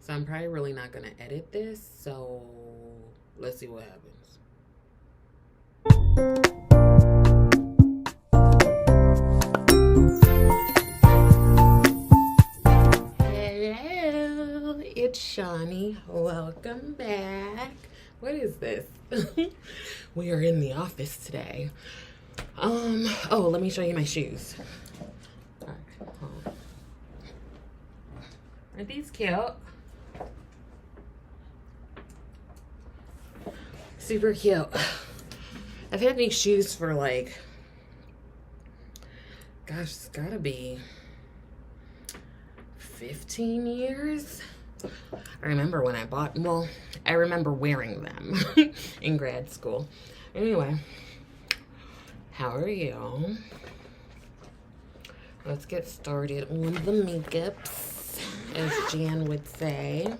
So I'm probably really not going to edit this. So let's see what happens. Hello, it's Shawnee. Welcome back. What is this? We are in the office today. Oh, let me show you my shoes. All right, hold on. Aren't these cute? Super cute. I've had these shoes for like, gosh, it's gotta be 15 years. I remember when I bought, well, I remember wearing them in grad school. Anyway, how are you? Let's get started on the makeups, as Jan would say.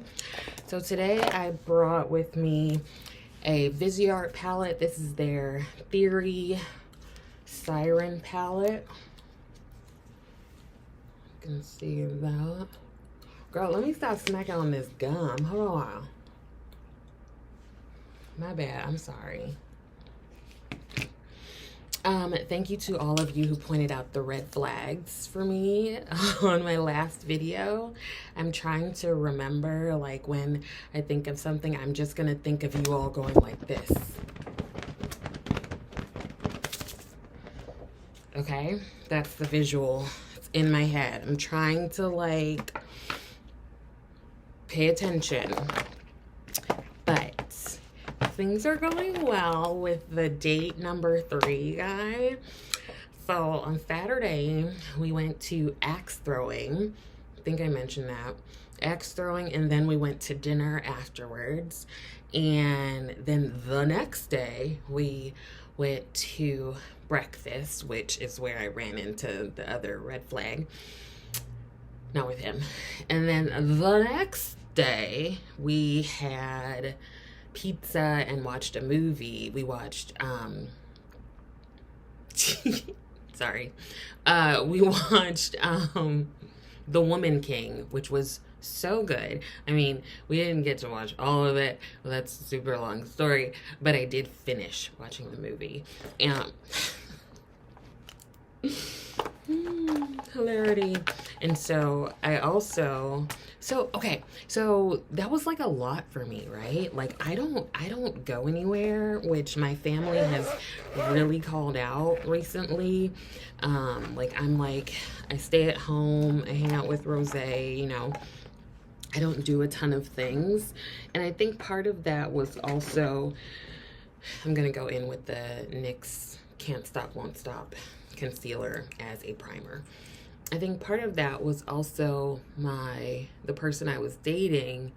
So today I brought with me a Viseart palette. This is their Theory Siren palette. You can see that. Girl, let me stop smacking on this gum. Hold on. My bad. I'm sorry. Thank you to all of you who pointed out the red flags for me on my last video. I'm trying to remember, like, when I think of something, I'm just gonna think of you all going like this. Okay? That's the visual. It's in my head. I'm trying to, like, pay attention. But things are going well with the date number 3 guy. So on Saturday, we went to axe throwing. I think I mentioned that. Axe throwing, and then we went to dinner afterwards. And then the next day, we went to breakfast, which is where I ran into the other red flag. Not with him. And then the next day, we had pizza and watched a movie. We watched sorry. We watched The Woman King, which was so good. I mean, we didn't get to watch all of it. Well, that's a super long story, but I did finish watching the movie. And hilarity. And so I also, okay, so that was like a lot for me, right? Like I don't go anywhere, which my family has really called out recently. I stay at home, I hang out with Rose, you know, I don't do a ton of things. And I think part of that was also, I'm gonna go in with the NYX Can't Stop Won't Stop concealer as a primer. I think part of that was also the person I was dating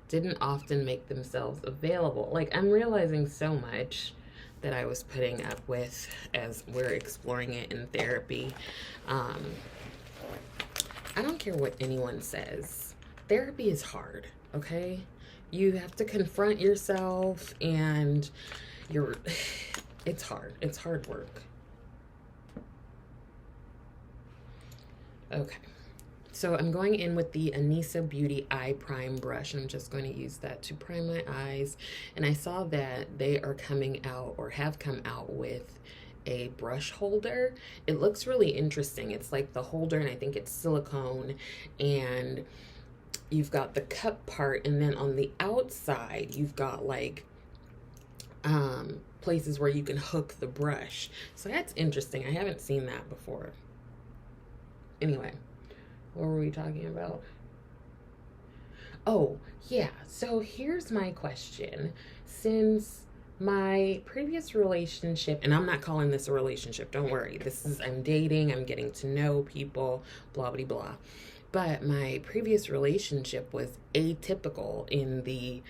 didn't often make themselves available. Like, I'm realizing so much that I was putting up with as we're exploring it in therapy. I don't care what anyone says. Therapy is hard, okay? You have to confront yourself, and it's hard. It's hard work. Okay, so I'm going in with the Anissa Beauty Eye Prime brush. I'm just going to use that to prime my eyes. And I saw that they are coming out, or have come out, with a brush holder. It looks really interesting. It's like the holder, and I think it's silicone, and you've got the cup part, and then on the outside, you've got like places where you can hook the brush. So that's interesting. I haven't seen that before. Anyway, what were we talking about? Oh, yeah. So here's my question. Since my previous relationship, and I'm not calling this a relationship, don't worry. I'm dating, I'm getting to know people, blah, blah, blah. But my previous relationship was atypical in the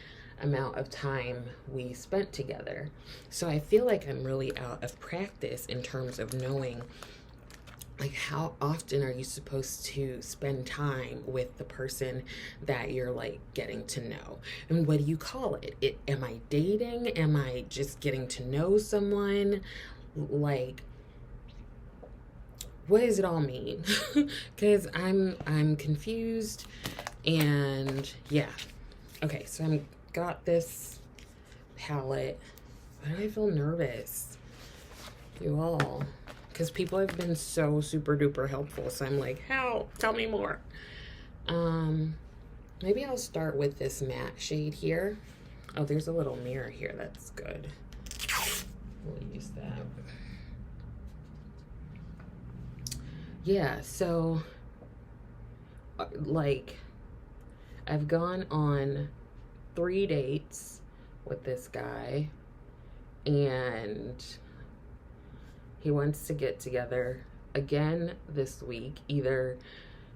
amount of time we spent together. So I feel like I'm really out of practice in terms of knowing, like, how often are you supposed to spend time with the person that you're, like, getting to know? And what do you call it? Am I dating? Am I just getting to know someone? Like, what does it all mean? Because I'm confused, And yeah. Okay, so I got this palette. Why do I feel nervous? You all. Because people have been so super duper helpful. So I'm like, how? Tell me more. Maybe I'll start with this matte shade here. Oh, there's a little mirror here. That's good. We'll use that. Yeah, so like I've gone on 3 dates with this guy, and he wants to get together again this week, either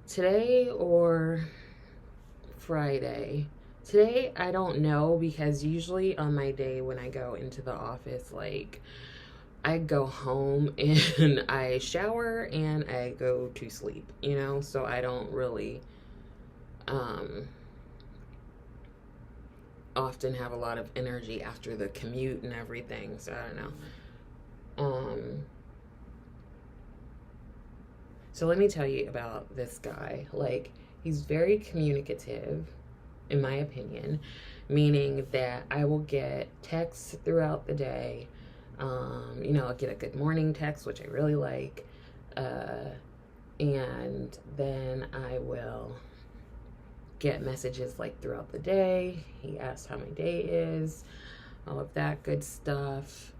today or Friday. Today, I don't know, because usually on my day when I go into the office, like, I go home and I shower and I go to sleep, you know? So I don't really often have a lot of energy after the commute and everything. So I don't know. So let me tell you about this guy. Like, he's very communicative, in my opinion, meaning that I will get texts throughout the day. You know, I'll get a good morning text, which I really like. And then I will get messages like throughout the day. He asks how my day is, all of that good stuff.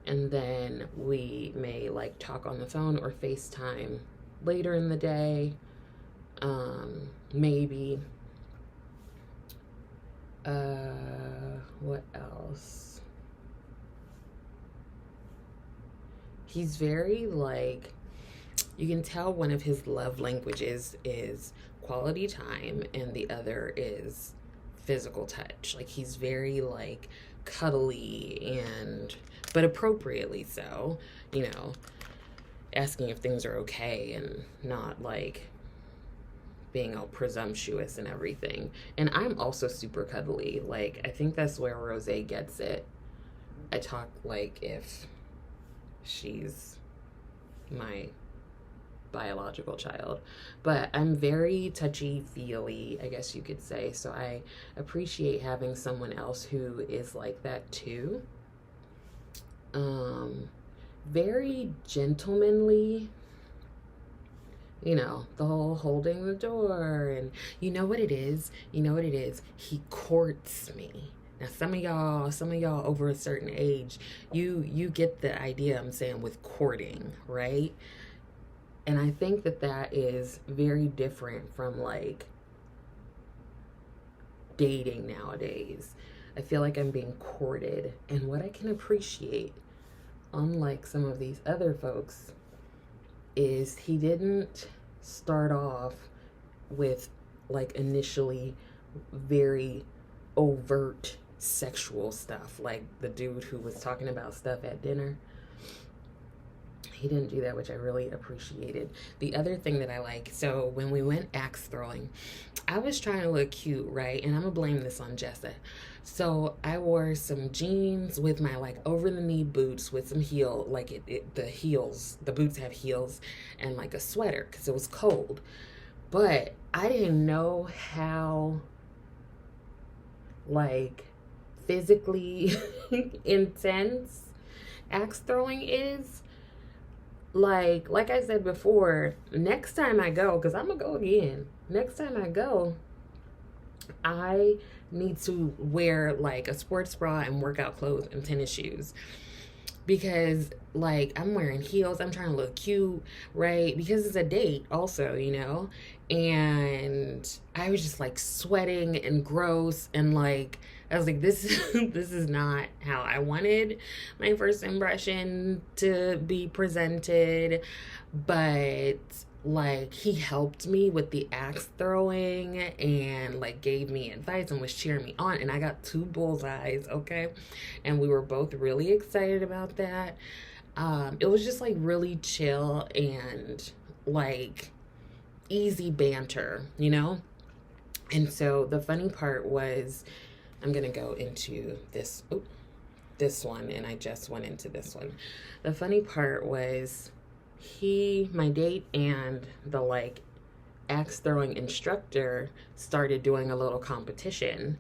And then we may like talk on the phone or FaceTime later in the day. Maybe. What else? He's very like, you can tell one of his love languages is quality time and the other is physical touch. Like, he's very like cuddly, and but appropriately so, you know, asking if things are okay and not like being all presumptuous and everything. And I'm also super cuddly. Like, I think that's where Rose gets it. I talk like if she's my biological child, but I'm very touchy-feely, I guess you could say. So I appreciate having someone else who is like that too. Very gentlemanly, you know, the whole holding the door, and you know what it is? He courts me. Now, some of y'all over a certain age, you get the idea I'm saying with courting, right? And I think that is very different from like dating nowadays. I feel like I'm being courted, and what I can appreciate, unlike some of these other folks, is he didn't start off with like initially very overt sexual stuff, like the dude who was talking about stuff at dinner. He didn't do that, which I really appreciated. The other thing that I like, so when we went axe throwing, I was trying to look cute, right? And I'm gonna blame this on Jessa. So I wore some jeans with my like over the knee boots with some heel, like the heels, the boots have heels, and like a sweater because it was cold. But I didn't know how like physically intense axe throwing is. Like I said before, next time I go, because I'm gonna go again, next time I go, I need to wear like a sports bra and workout clothes and tennis shoes, because like I'm wearing heels, I'm trying to look cute, right? Because it's a date also, you know. And I was just like sweating and gross, and like I was like, this is not how I wanted my first impression to be presented. But like he helped me with the axe throwing and like gave me advice and was cheering me on, and I got 2 bullseyes, okay? And we were both really excited about that. It was just like really chill and like easy banter, you know? And so the funny part was, I'm gonna go into this one, and I just went into this one. The funny part was my date and the like axe throwing instructor started doing a little competition.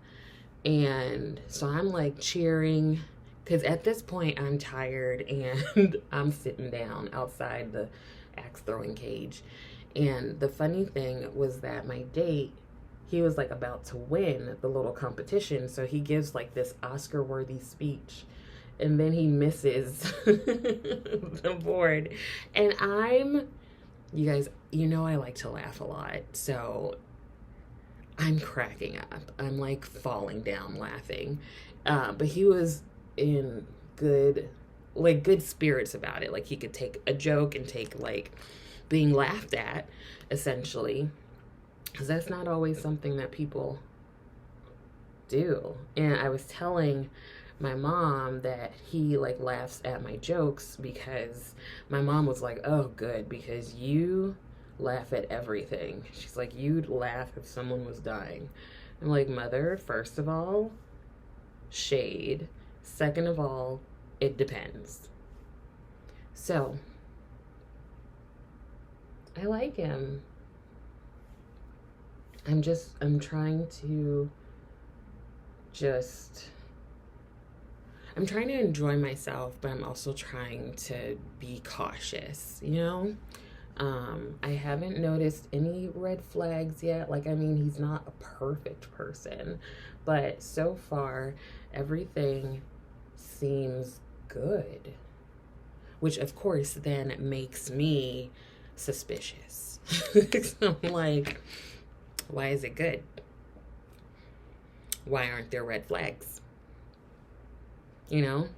And so I'm like cheering, because at this point I'm tired and I'm sitting down outside the axe throwing cage. And the funny thing was that my date, he was like about to win the little competition. So he gives like this Oscar worthy speech, and then he misses the board. And you guys, you know, I like to laugh a lot. So I'm cracking up. I'm like falling down laughing. But he was in good spirits about it. Like he could take a joke and take like being laughed at, essentially. Because that's not always something that people do. And I was telling my mom that he like laughs at my jokes, because my mom was like, oh good, because you laugh at everything. She's like, you'd laugh if someone was dying. I'm like, mother, first of all, shade. Second of all, it depends. So I like him. I'm trying to I'm trying to enjoy myself, but I'm also trying to be cautious, you know? I haven't noticed any red flags yet. Like, I mean, he's not a perfect person, but so far, everything seems good. Which, of course, then makes me suspicious. So I'm like, why is it good? Why aren't there red flags? You know?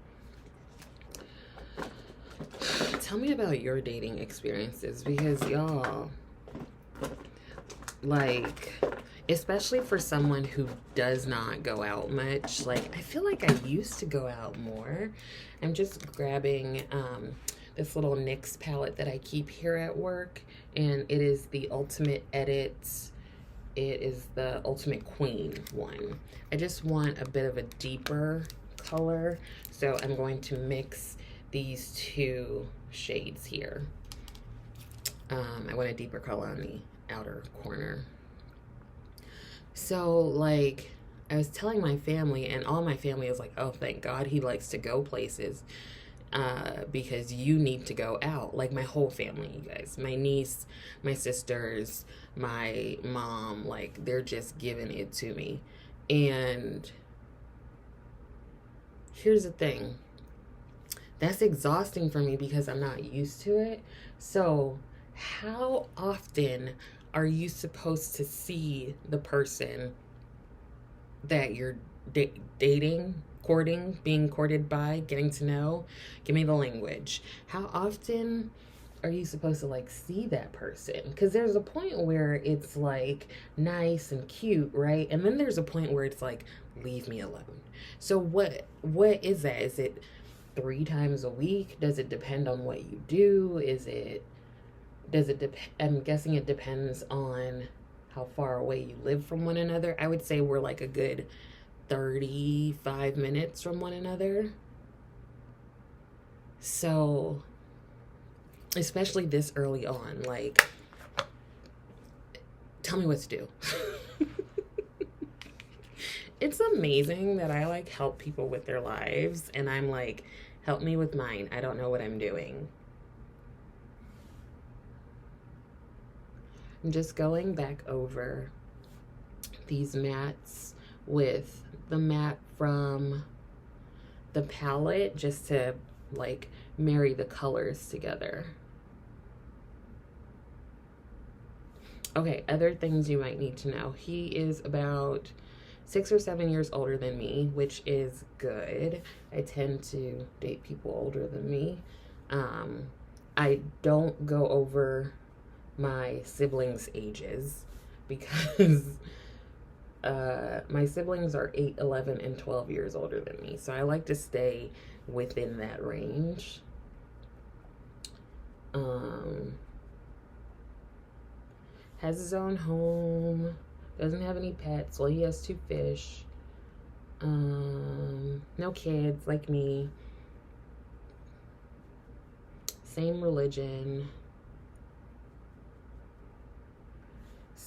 Tell me about your dating experiences, because y'all, like, especially for someone who does not go out much, like, I feel like I used to go out more. I'm just grabbing this little NYX palette that I keep here at work, and it is the Ultimate Edit. It is the Ultimate Queen one. I just want a bit of a deeper color, so I'm going to mix these two shades here. I want a deeper color on the outer corner. So, like, I was telling my family, and all my family is like, oh, thank God he likes to go places, because you need to go out. Like, my whole family, you guys. My niece, my sisters, my mom, like, they're just giving it to me. And here's the thing. That's exhausting for me because I'm not used to it. So how often are you supposed to see the person that you're dating, courting, being courted by, getting to know? Give me the language. How often are you supposed to like see that person? Because there's a point where it's like nice and cute, right? And then there's a point where it's like, leave me alone. So what is that? Is it 3 times a week? Does it depend on what you do? I'm guessing it depends on how far away you live from one another. I would say we're like a good 35 minutes from one another. So, especially this early on, like, tell me what to do. It's amazing that I like help people with their lives, and I'm like, help me with mine. I don't know what I'm doing. I'm just going back over these mattes with the matte from the palette just to like marry the colors together. Okay, other things you might need to know. He is about 6 or 7 years older than me, which is good. I tend to date people older than me. I don't go over my siblings' ages because my siblings are 8, 11, and 12 years older than me. So I like to stay within that range. Has his own home. Doesn't have any pets. Well, he has 2 fish. No kids, like me. Same religion.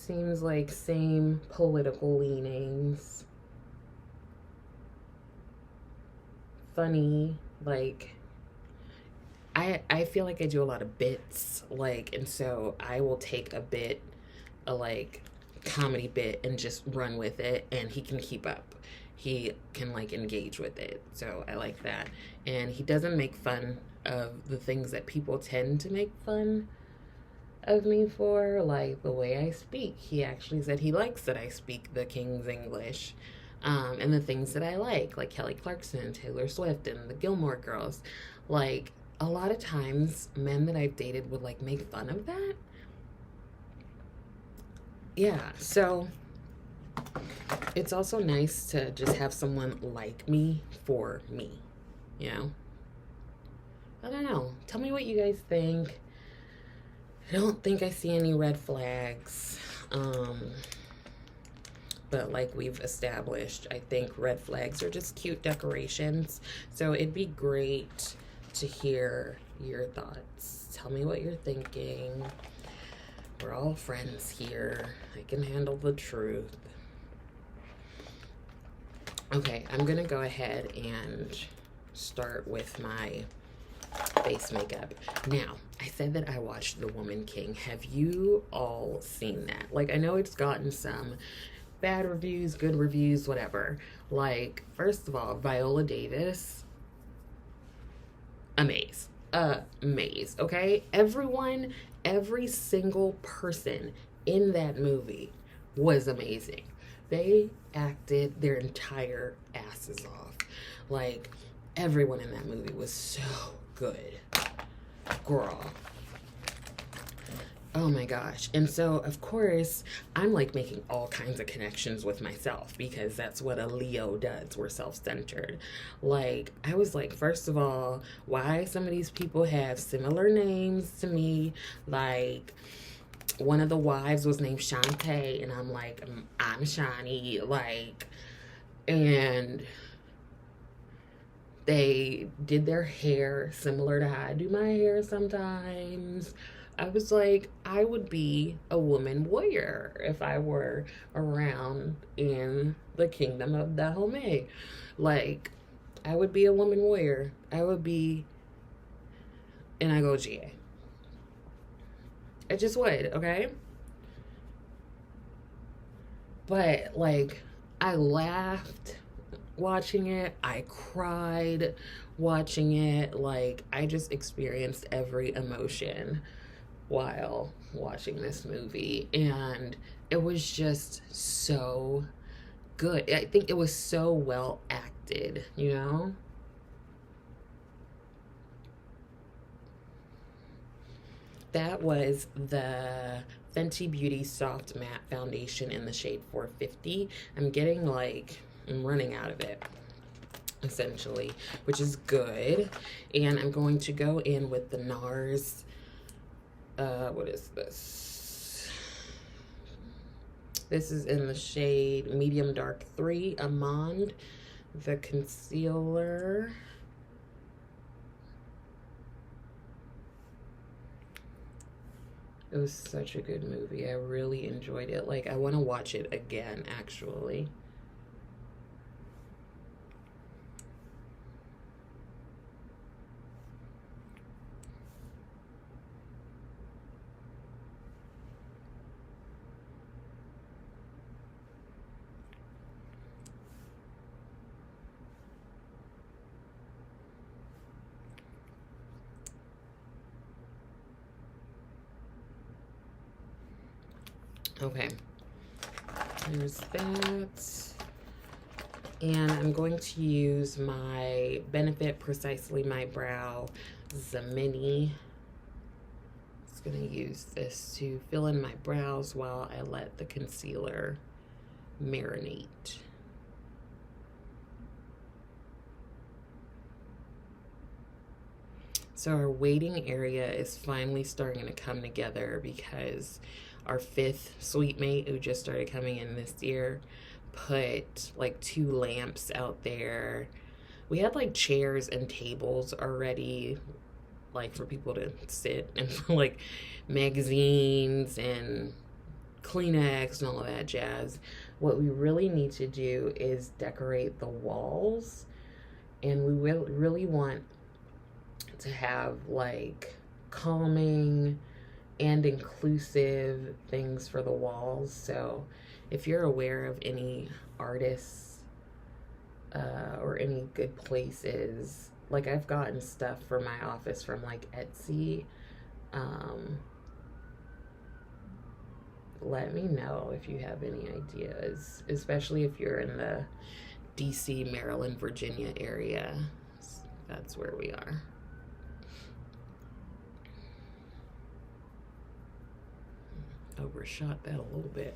Seems like same political leanings. Funny, like I feel like I do a lot of bits, like, and so I will take a bit, a like comedy bit, and just run with it, and he can keep up. He can like engage with it, so I like that. And he doesn't make fun of the things that people tend to make fun of me for, like the way I speak. He actually said he likes that I speak the King's English. And the things that I like Kelly Clarkson, Taylor Swift, and the Gilmore Girls. Like, a lot of times, men that I've dated would, like, make fun of that. Yeah, so it's also nice to just have someone like me for me, you know? I don't know. Tell me what you guys think. I don't think I see any red flags. But like we've established, I think red flags are just cute decorations. So it'd be great to hear your thoughts. Tell me what you're thinking. We're all friends here. I can handle the truth. Okay, I'm gonna go ahead and start with my face makeup. Now, I said that I watched The Woman King. Have you all seen that? Like, I know it's gotten some bad reviews, good reviews, whatever. Like, first of all, Viola Davis, amaze, okay? Everyone, every single person in that movie was amazing. They acted their entire asses off. Like, everyone in that movie was so good. Girl. Oh my gosh. And so, of course, I'm like making all kinds of connections with myself because that's what a Leo does. We're self-centered. Like, I was like, first of all, why some of these people have similar names to me? Like, one of the wives was named Shantae, and I'm like, I'm Shani. Like, and they did their hair similar to how I do my hair sometimes. I was like, I would be a woman warrior if I were around in the kingdom of Dahomey. Like, I would be a woman warrior. I would be an Agogie. I just would, okay? But, like, I laughed watching it. I cried watching it. Like, I just experienced every emotion while watching this movie, and it was just so good. I think it was so well acted, you know? That was the Fenty Beauty Soft Matte Foundation in the shade 450. I'm running out of it, essentially, which is good. And I'm going to go in with the NARS, what is this? This is in the shade Medium Dark 3, Amande, the concealer. It was such a good movie. I really enjoyed it. Like, I want to watch it again, actually. Okay, there's that. And I'm going to use my Benefit Precisely My Brow Zamini. Just gonna use this to fill in my brows while I let the concealer marinate. So our waiting area is finally starting to come together because our 5th suite mate, who just started coming in this year, put like 2 lamps out there. We had like chairs and tables already, like for people to sit, and like magazines and Kleenex and all of that jazz. What we really need to do is decorate the walls, and we will really want to have like calming and inclusive things for the walls. So if you're aware of any artists or any good places, like I've gotten stuff for my office from like Etsy, let me know if you have any ideas, especially if you're in the DC, Maryland, Virginia area. That's where we are. Overshot that a little bit.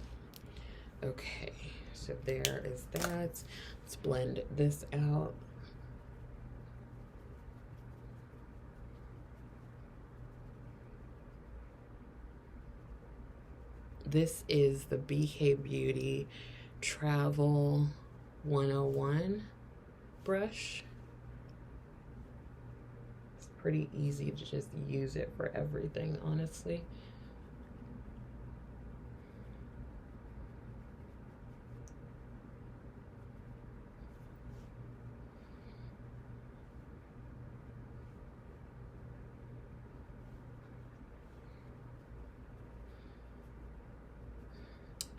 Okay, so there is that. Let's blend this out. This is the BK Beauty Travel 101 brush. It's pretty easy to just use it for everything, honestly.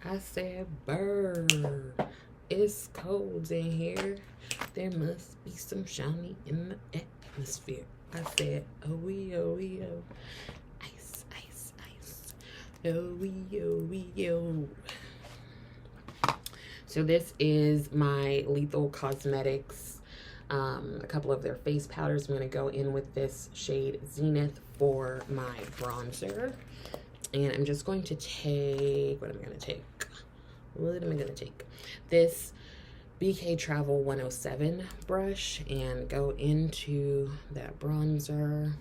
I said, brr, it's cold in here. There must be some shiny in the atmosphere. I said, oh, oh, ice, ice, ice. Oh, oh. So this is my Lethal Cosmetics, a couple of their face powders. I'm going to go in with this shade Zenith for my bronzer. And I'm just going to take, what am I going to take? This BK Travel 107 brush and go into that bronzer.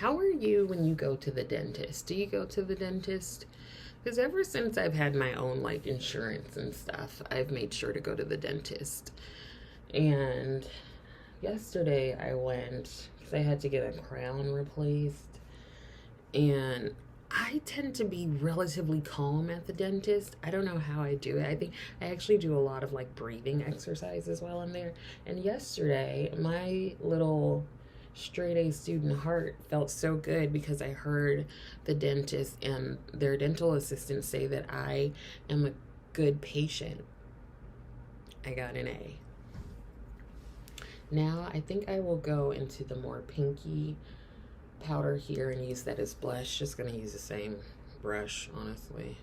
How are you when you go to the dentist? Do you go to the dentist? Because ever since I've had my own like insurance and stuff, I've made sure to go to the dentist. And yesterday I went because I had to get a crown replaced. And I tend to be relatively calm at the dentist. I don't know how I do it. I think I actually do a lot of like breathing exercises while I'm there. And yesterday, my little straight A student heart felt so good because I heard the dentist and their dental assistant say that I am a good patient. I got an A. Now I think I will go into the more pinky powder here and use that as blush. Just gonna use the same brush, honestly.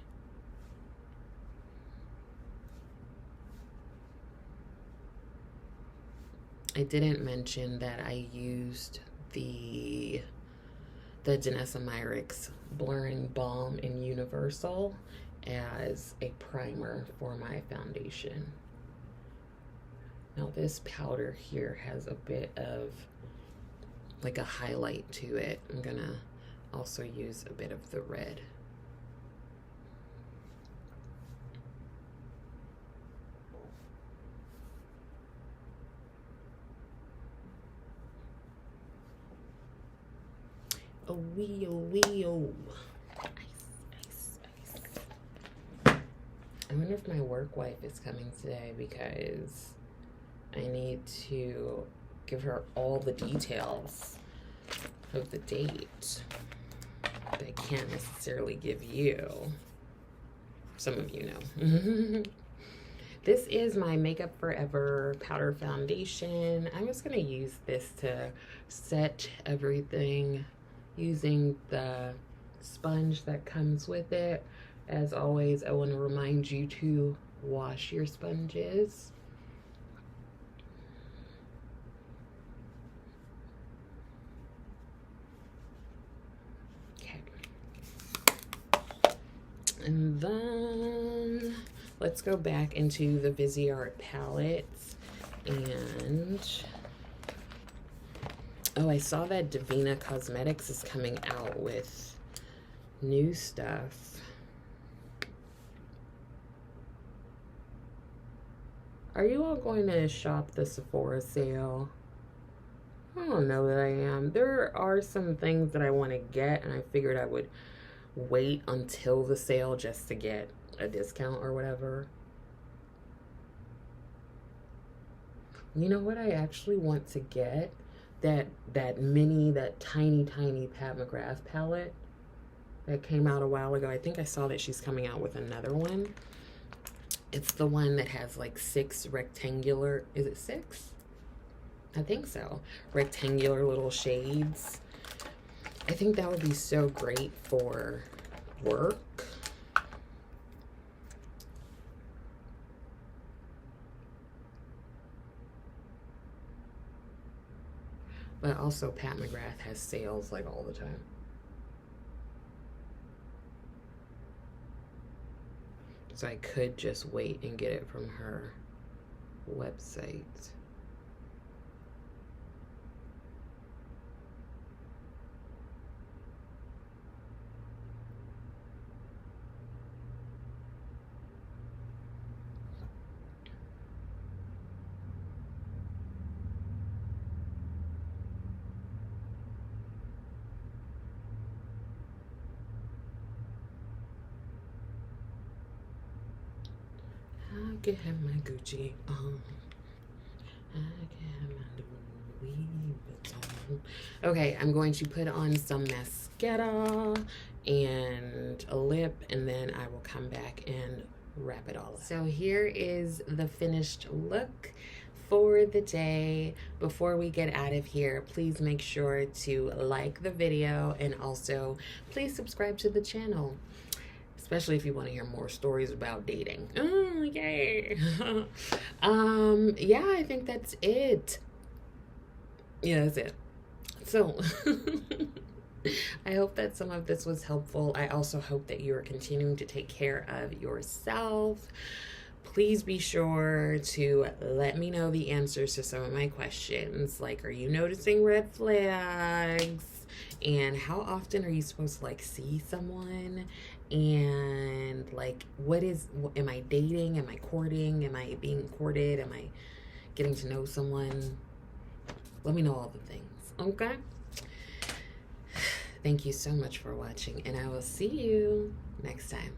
I didn't mention that I used the Danessa Myricks Blurring Balm in Universal as a primer for my foundation. Now this powder here has a bit of like a highlight to it. I'm gonna also use a bit of the red. Oh wee, oh wee, oh. Ice, ice, ice. I wonder if my work wife is coming today because I need to give her all the details of the date that I can't necessarily give you. Some of you know. This is my Makeup Forever powder foundation. I'm just gonna use this to set everything using the sponge that comes with it. As always, I want to remind you to wash your sponges. Okay. And then let's go back into the Viseart palettes. And oh, I saw that Divina Cosmetics is coming out with new stuff. Are you all going to shop the Sephora sale? I don't know that I am. There are some things that I want to get, and I figured I would wait until the sale just to get a discount or whatever. You know what I actually want to get? That tiny Pat McGrath palette that came out a while ago. I think I saw that she's coming out with another one. It's the one that has like 6 rectangular, is it 6? I think so. Rectangular little shades. I think that would be so great for work. But also Pat McGrath has sales like all the time. So I could just wait and get it from her website. I can have my Gucci on. I can have my Louis Vuitton. Okay, I'm going to put on some mascara and a lip, and then I will come back and wrap it all up. So here is the finished look for the day. Before we get out of here, please make sure to like the video, and also please subscribe to the channel. Especially if you want to hear more stories about dating. Oh, yay. Yeah, I think that's it. Yeah, that's it. So, I hope that some of this was helpful. I also hope that you are continuing to take care of yourself. Please be sure to let me know the answers to some of my questions. Like, are you noticing red flags? And how often are you supposed to like see someone? And like, am I dating? Am I courting? Am I being courted? Am I getting to know someone? Let me know all the things, okay? Thank you so much for watching, and I will see you next time.